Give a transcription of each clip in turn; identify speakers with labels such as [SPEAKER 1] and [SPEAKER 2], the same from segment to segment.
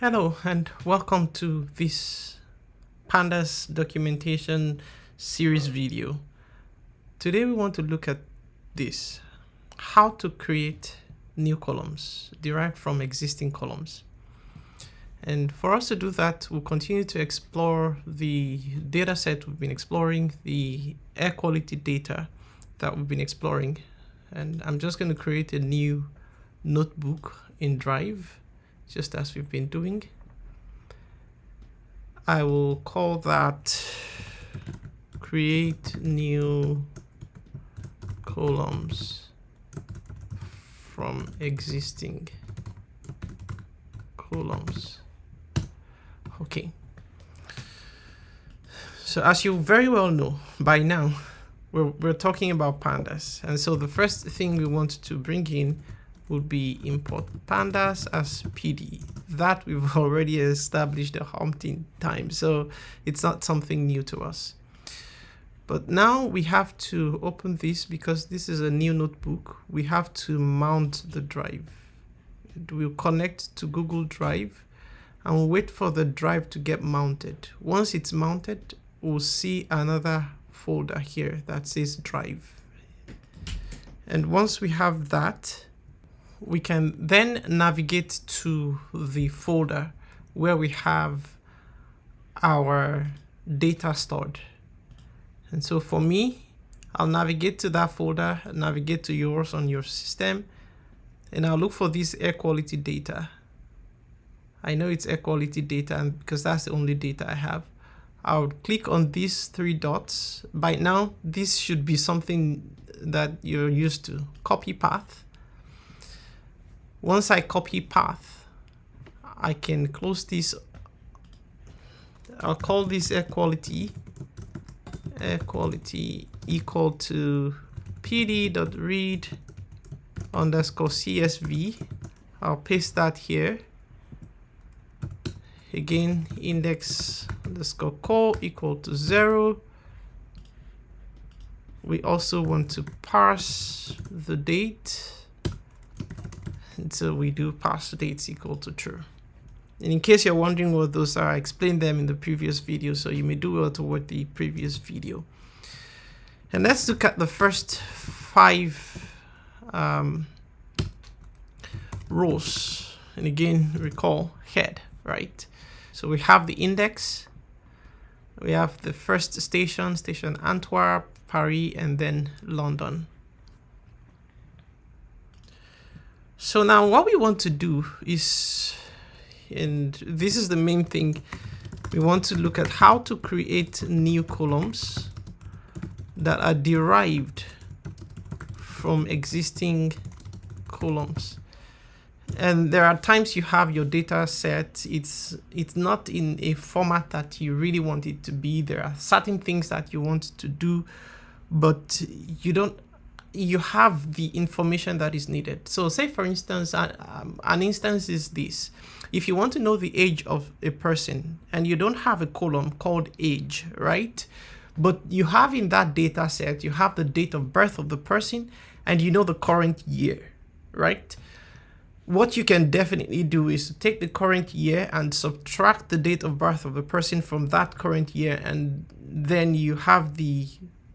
[SPEAKER 1] Hello and welcome to this pandas documentation series video. Today we want to look at this, how to create new columns derived from existing columns. And for us to do that, we'll continue to explore the data set we've been exploring, the air quality data that we've been exploring. And I'm just going to create a new notebook in Drive, just as we've been doing. I will call that create new columns from existing columns. Okay. So as you very well know by now, we're talking about pandas. And so the first thing we want to bring in would be import pandas as PD. That we've already established a umpteen time, so it's not something new to us. But now we have to open this because this is a new notebook. We have to mount the drive. We'll connect to Google Drive and we'll wait for the drive to get mounted. Once it's mounted, we'll see another folder here that says drive. And once we have that, we can then navigate to the folder where we have our data stored. And so for me, I'll navigate to that folder, navigate to yours on your system, and I'll look for this air quality data. I know it's air quality data and because that's the only data I have. I'll click on these three dots. By now, this should be something that you're used to. Copy path. Once I copy path, I can close this. I'll call this air quality equal to pd.read underscore CSV. I'll paste that here. Again, index underscore call equal to 0. We also want to parse the date. And so we do parse dates equal to true. And in case you're wondering what those are, I explained them in the previous video, so you may do well to watch the previous video. And let's look at the first 5 rows. And again, recall head, right? So we have the index, we have the first station, station Antwerp, Paris, and then London. So now what we want to do is, and this is the main thing, we want to look at how to create new columns that are derived from existing columns. And there are times you have your data set, it's not in a format that you really want it to be. There are certain things that you want to do, but you have the information that is needed. So say for instance, an instance is this. If you want to know the age of a person and you don't have a column called age, right? But you have in that data set, you have the date of birth of the person and you know the current year, right? What you can definitely do is to take the current year and subtract the date of birth of the person from that current year, and then you have the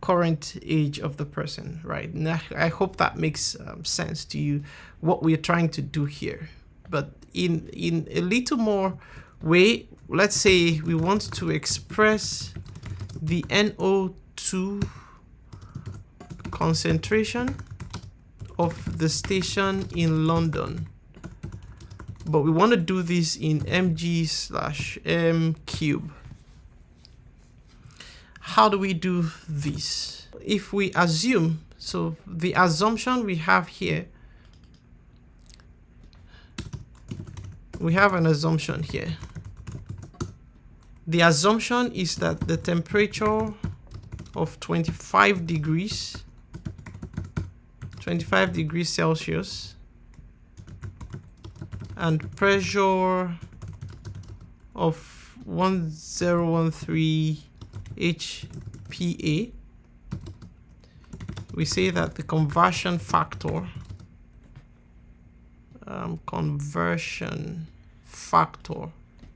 [SPEAKER 1] current age of the person, right? Now, I hope that makes sense to you, what we're trying to do here. But in a little more way, let's say we want to express the NO2 concentration of the station in London. But we want to do this in mg/m cube. How do we do this? If we assume, so the assumption we have here, we have an assumption here. The assumption is that the temperature of 25 degrees Celsius and pressure of 1013 HPA, we say that the conversion factor factor,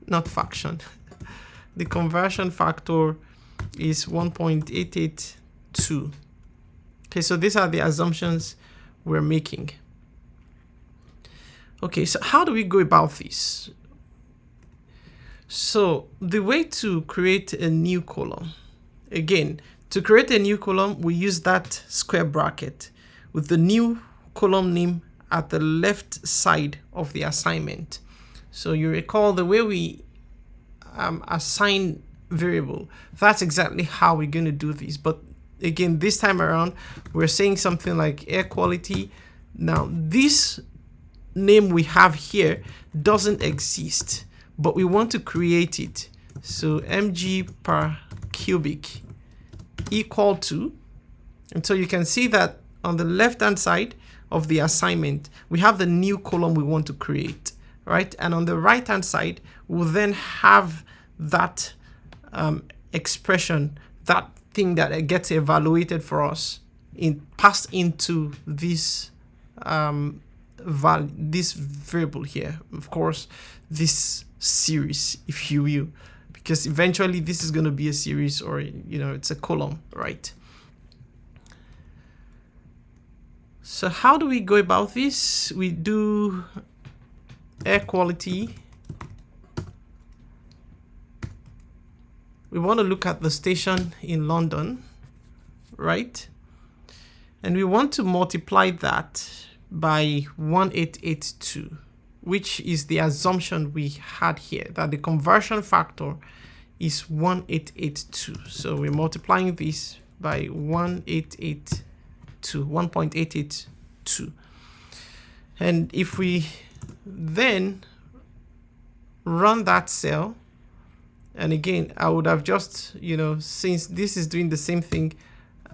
[SPEAKER 1] not faction. The conversion factor is 1.882. Okay, so these are the assumptions we're making. Okay, so how do we go about this? So the way to create a new column, again, to create a new column, we use that square bracket with the new column name at the left side of the assignment. So you recall the way we assign variable, that's exactly how we're going to do this. But again, this time around, we're saying something like air quality. Now, this name we have here doesn't exist, but we want to create it. So mg per cubic equal to, and so you can see that on the left hand side of the assignment, we have the new column we want to create, right? And on the right hand side, we'll then have that expression, that thing that gets evaluated for us, passed into this this variable here, of course, this series, if you will, because eventually this is going to be a series, or it's a column, right? So how do we go about this? We do air quality. We want to look at the station in London, right? And we want to multiply that by 1882, which is the assumption we had here, that the conversion factor is 1882. So we're multiplying this by 1.882. And if we then run that cell, and again, I would have just, since this is doing the same thing,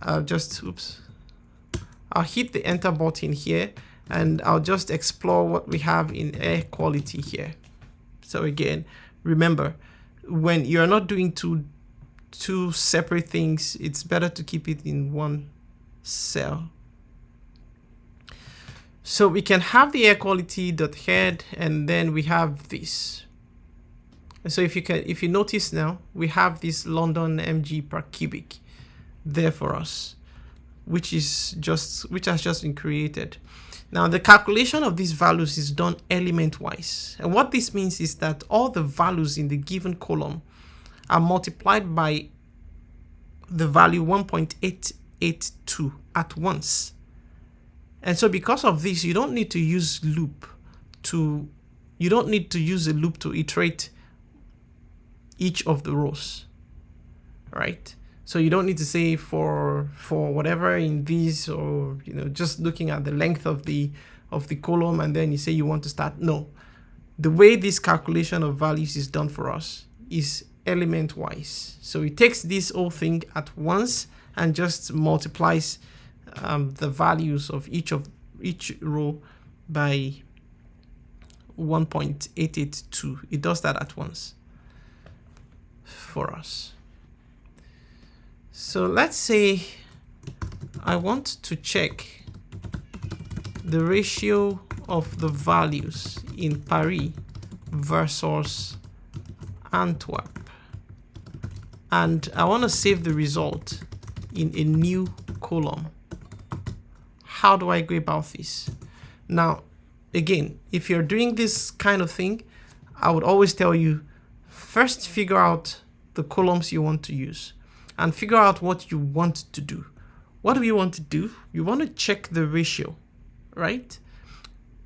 [SPEAKER 1] I'll hit the enter button here, and I'll just explore what we have in air quality here. So again, remember, when you're not doing two separate things, it's better to keep it in one cell. So we can have the air quality dot head, and then we have this. So if you notice now, we have this London mg per cubic there for us, which has just been created. Now the calculation of these values is done element wise, and what this means is that all the values in the given column are multiplied by the value 1.882 at once. And so because of this, you don't need to use a loop to iterate each of the rows, right? So you don't need to say for whatever in these, or just looking at the length of the column, and then you say you want to start. No, the way this calculation of values is done for us is element wise. So it takes this whole thing at once and just multiplies the values of each row by 1.882. It does that at once for us. So let's say I want to check the ratio of the values in Paris versus Antwerp, and I want to save the result in a new column. How do I go about this? Now, again, if you're doing this kind of thing, I would always tell you, first figure out the columns you want to use and figure out what you want to do. What do we want to do? You want to check the ratio, right,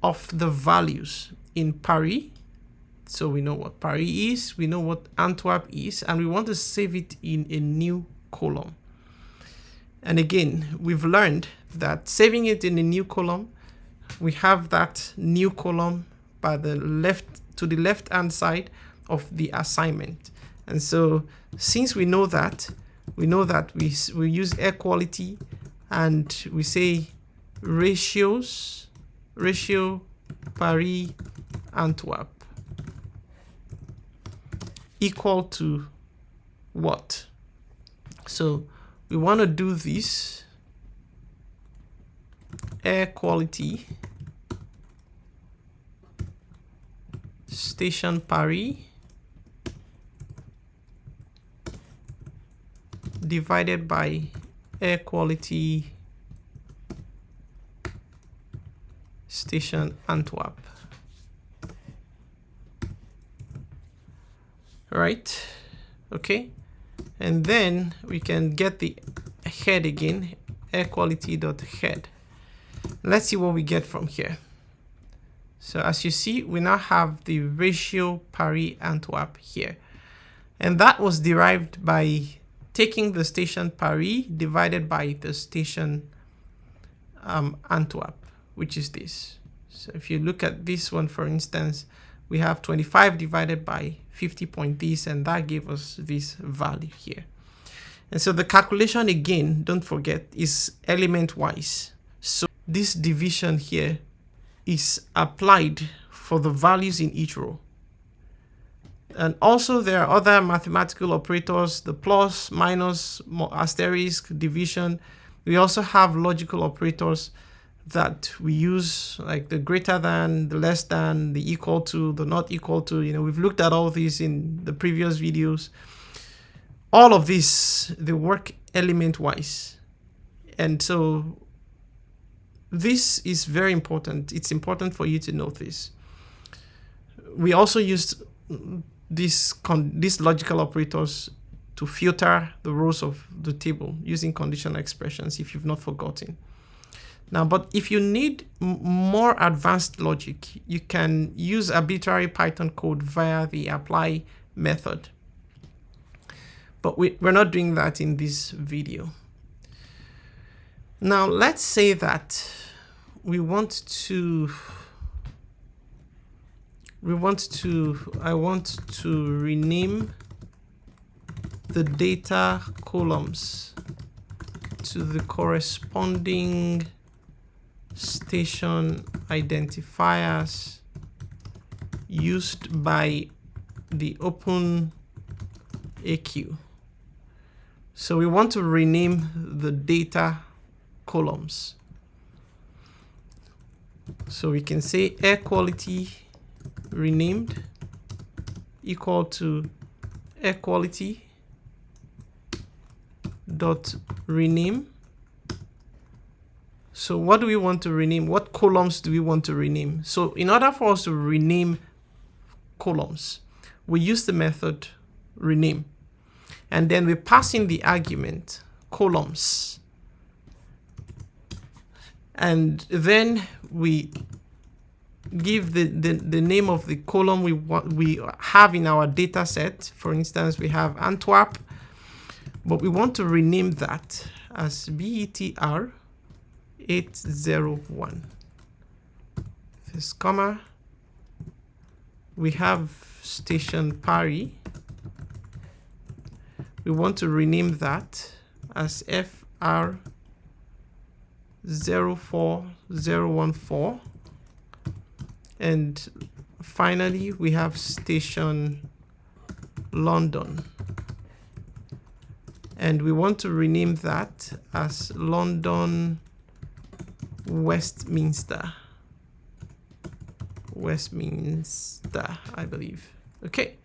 [SPEAKER 1] of the values in Paris. So we know what Paris is, we know what Antwerp is, and we want to save it in a new column. And again, we've learned that saving it in a new column, we have that new column by the left hand side of the assignment. And so since we know that we use air quality, and we say ratio Paris Antwerp equal to what? So we want to do this air quality station Paris divided by air quality station Antwerp. Right? Okay. And then we can get the head again, air quality.head. Let's see what we get from here. So as you see, we now have the ratio Paris Antwerp here. And that was derived by taking the station Paris divided by the station Antwerp, which is this. So if you look at this one, for instance, we have 25 divided by 50 point this, and that gave us this value here. And so the calculation, again, don't forget, is element wise. So this division here is applied for the values in each row. And also there are other mathematical operators, the plus, minus, asterisk, division. We also have logical operators that we use, like the greater than, the less than, the equal to, the not equal to. You know, we've looked at all these in the previous videos. All of this, they work element wise. And so this is very important. It's important for you to know this. We also used these logical operators to filter the rows of the table using conditional expressions, if you've not forgotten. Now, but if you need more advanced logic, you can use arbitrary Python code via the apply method. But we're not doing that in this video. Now, let's say that I want to rename the data columns to the corresponding station identifiers used by the Open AQ. So we want to rename the data columns. So we can say air quality renamed equal to air quality dot rename. So what do we want to rename? What columns do we want to rename? So in order for us to rename columns, we use the method rename, and then we pass in the argument columns, and then we give the name of the column we have in our data set. For instance, we have Antwerp, but we want to rename that as BETR 801. This comma, we have station Paris. We want to rename that as FR 04014. And finally, we have station London. And we want to rename that as London Westminster, I believe. Okay.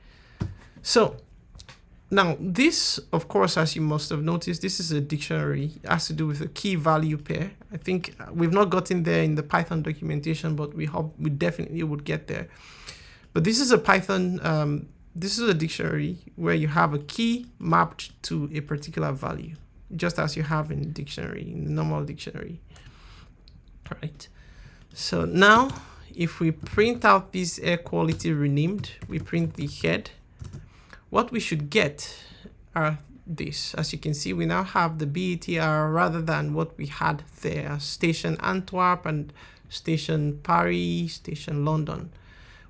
[SPEAKER 1] So now this, of course, as you must have noticed, this is a dictionary. It has to do with a key value pair. I think we've not gotten there in the Python documentation, but we hope we definitely would get there. But this is a Python, this is a dictionary where you have a key mapped to a particular value, just as you have in dictionary, in the normal dictionary. All right. So now if we print out this air quality renamed, we print the head, what we should get are this. As you can see, we now have the BETR rather than what we had there, station Antwerp and station Paris, station London.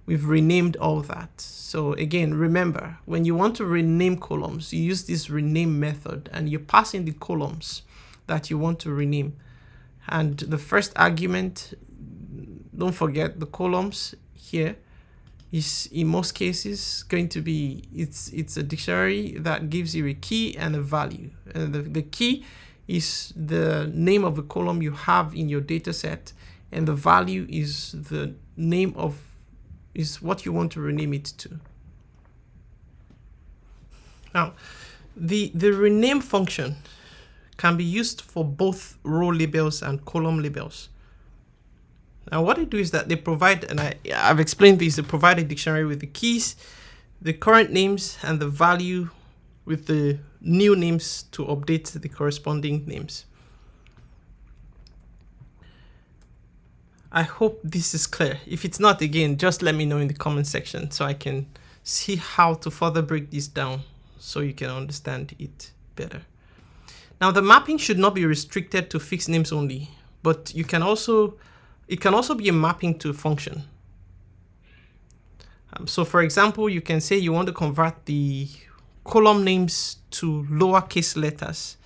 [SPEAKER 1] We've renamed all that. So again, remember, when you want to rename columns, you use this rename method and you pass in the columns that you want to rename. And the first argument, don't forget the columns here, is in most cases going to be, it's a dictionary that gives you a key and a value. And the key is the name of the column you have in your data set, and the value is the name of is what you want to rename it to. Now, the rename function can be used for both row labels and column labels. Now, what they do is that they provide, and I've explained this, they provide a dictionary with the keys, the current names, and the value with the new names to update the corresponding names. I hope this is clear. If it's not, again, just let me know in the comment section so I can see how to further break this down so you can understand it better. Now, the mapping should not be restricted to fixed names only, but it can also be a mapping to a function. So for example, you can say you want to convert the column names to lowercase letters,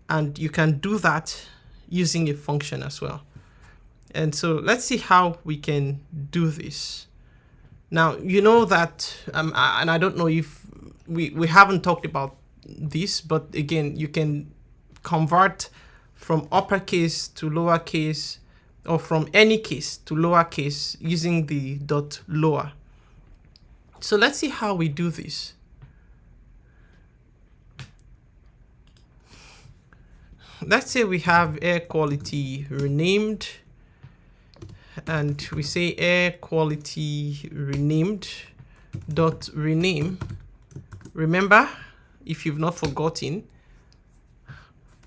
[SPEAKER 1] and you can do that using a function as well. And so let's see how we can do this. Now, you know that, and I don't know if we haven't talked about this, but again, you can convert from uppercase to lowercase, or from any case to lowercase using the .lower. So let's see how we do this. Let's say we have air quality renamed, and we say air quality renamed dot rename. Remember, if you've not forgotten,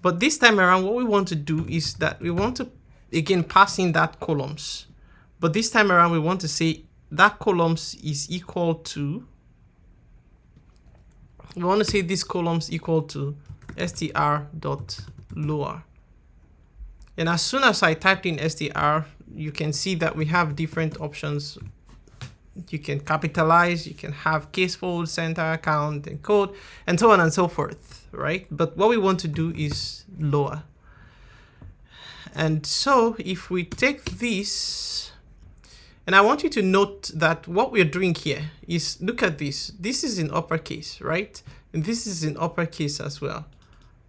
[SPEAKER 1] but this time around, what we want to do is that we want to, again, pass in that columns. But this time around, we want to say that columns is equal to, we want to say this columns equal to str.lower. And as soon as I typed in str, you can see that we have different options. You can capitalize, you can have case fold, center, count, and code, and so on and so forth, right? But what we want to do is lower. And so if we take this, and I want you to note that what we're doing here is, look at this. This is in uppercase, right? And this is in uppercase as well,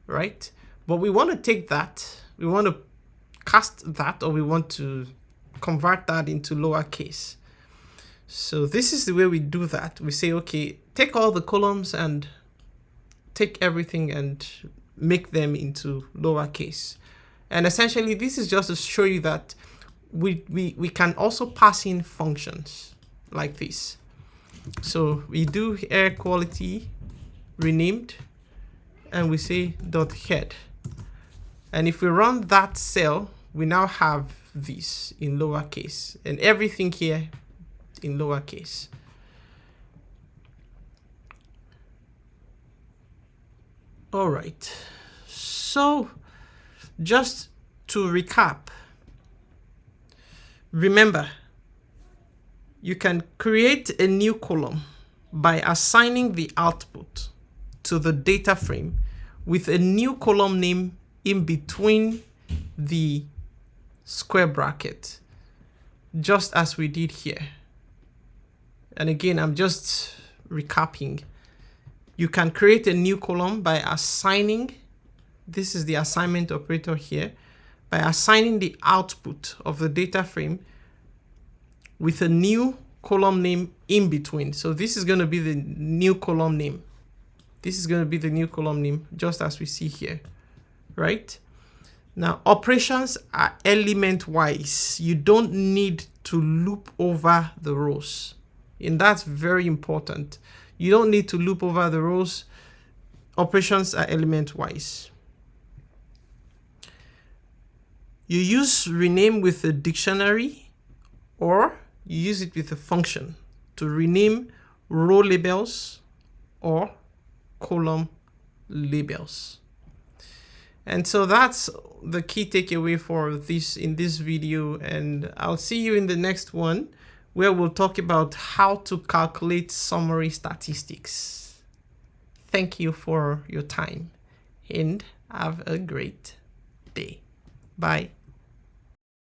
[SPEAKER 1] right? But we want to take that, we want to cast that, or we want to convert that into lowercase. So this is the way we do that. We say, okay, take all the columns and take everything and make them into lowercase. And essentially, this is just to show you that we can also pass in functions like this. So we do air quality renamed, and we say dot head. And if we run that cell, we now have this in lowercase, and everything here in lowercase. All right. So just to recap, remember, you can create a new column by assigning the output to the data frame with a new column name in between the square bracket, just as we did here. And again, I'm just recapping. You can create a new column by assigning, this is the assignment operator here, by assigning the output of the data frame with a new column name in between. So this is going to be the new column name. This is going to be the new column name, just as we see here, right? Now, operations are element-wise. You don't need to loop over the rows. And that's very important. You don't need to loop over the rows. Operations are element-wise. You use rename with a dictionary, or you use it with a function to rename row labels or column labels. And so that's the key takeaway for this in this video. And I'll see you in the next one, where we'll talk about how to calculate summary statistics. Thank you for your time and have a great day. Bye.